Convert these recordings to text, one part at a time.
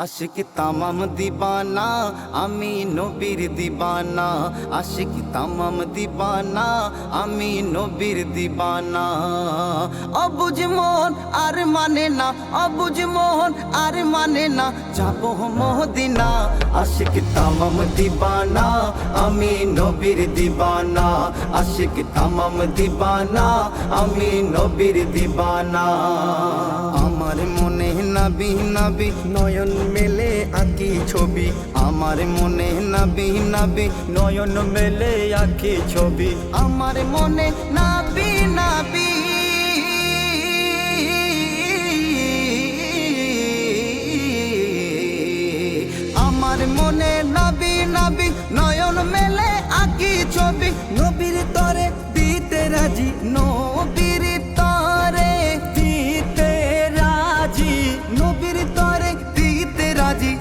আশিক তামাম দিবানা আমি নবীর দিবানা, আশিক তামাম দিবানা আমি নবীর দিবানা। অবুঝ মন আর মানে না, অবুঝ মন আর মানে না, যাবো মদিনা। আশিক তামাম দিবানা আমি নবীর দিবানা, আশিক তামাম দিবানা আমি নবীর দিবানা। আমার মনে নবী নবী নয়ন মেলে আঁকি ছবি, আমার মনে নবী নবী নয়ন মেলে আঁকি ছবি, আমার মনে নবী নবী আমার মনে নবী নবী নয়ন মেলে আঁকি ছবি। নবীর তরে দিতে রাজি, নবীর তরে দিতে রাজি, নবীর তরে দিতে রাজি,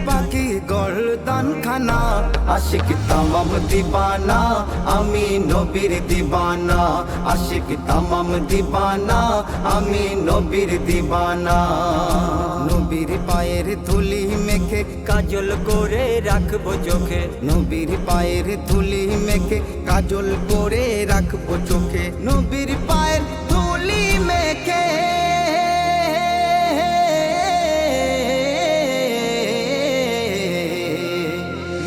বাকি গর্দান খানা। আশিক তামাম দিবানা আমি নবীর দিবানা, আশিক তামাম দিবানা আমি নবীর দিবানা। নবীর পায়ের ধুলি মেখে কাজল করে রাখবো চোখে, নবীর পায়ের ধুলি মেখে কাজল করে রাখবো চোখে, নবীর পায়ের ধুলি মেখে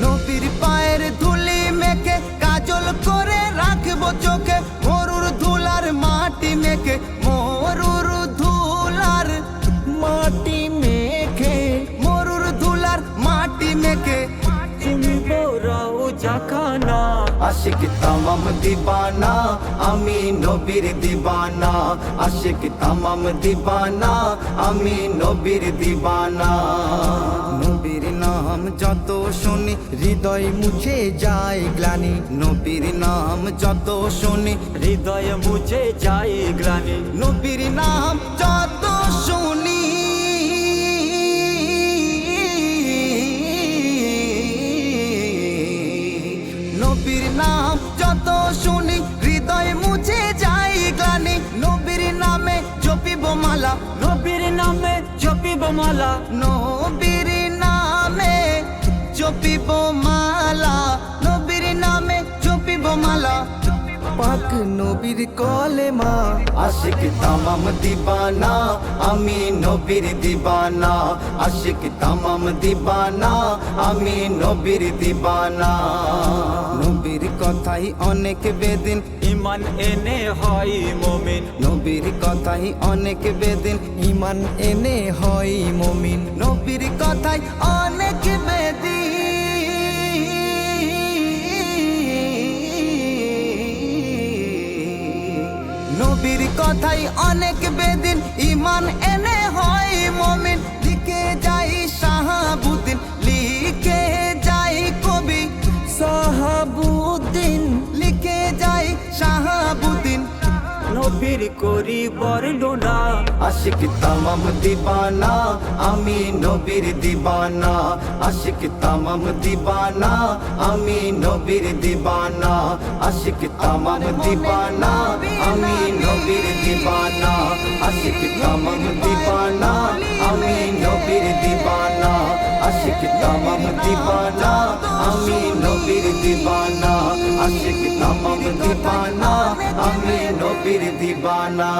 নবীর পায়ের ধুলি মেখে কাজল করে রাখবো চোখে। মরুর ধুলার মাটি মেখে, মরুর ধুলার মাটি মেখে, মরুর ধুলার মাটি মেখে চুমবো রওজা খানা। আশিক তামাম দিবানা আমি নবীর দিবানা, আশিক তামাম দিবানা আমি নবীর দিবানা। নবীর নাম যত শুনি হৃদয় মুছে যায় গ্লানি, নবীর নাম যত শুনি হৃদয় মুছে যায় গ্লানি, নবীর নাম যত শুনি নবীর নাম যত শুনি হৃদয় মুছে যায় গ্লানি। নবীর নামে জপিব মালা, নবীর নামে জপিব মালা, নবীর নামে জপিব মালা, নবীর নামে জপিব মালা, পাক নবীর কলেমা। আশিক তামাম দিবানা আমি নবীর দিবানা, আশিক তামাম দিবানা আমি নবীর দিবানা। নবীর কথাই অনেক বেদিন ইমান এনে হয় মুমিন, নবীর কথাই অনেক বেদিন ইমান এনে হয় মুমিন, নবীর কথাই অনেক বেদিন নবীর কথাই অনেক বেদিন ইমান এনে হয় মুমিন। লিখে যাই শাহাবুদ্দিন, লিখে যাই কবি শাহাবুদ্দিন, লিখে যাই শাহাবুদ্দিন, নবীর করি বর্ণনা। আশিক তামাম দিবানা আমি নবীর দিবানা, আশিক তামাম দিবানা আমি নবীর দিবানা, আশিক তামাম দিবানা আমি নবীর দিবানা, আশিক তামাম দিবানা আমি নবীর দিবানা, আশিক তামাম দিবানা আমি নবীর দিবানা, আশিক তামাম দিবানা আমি নবীর দিবানা।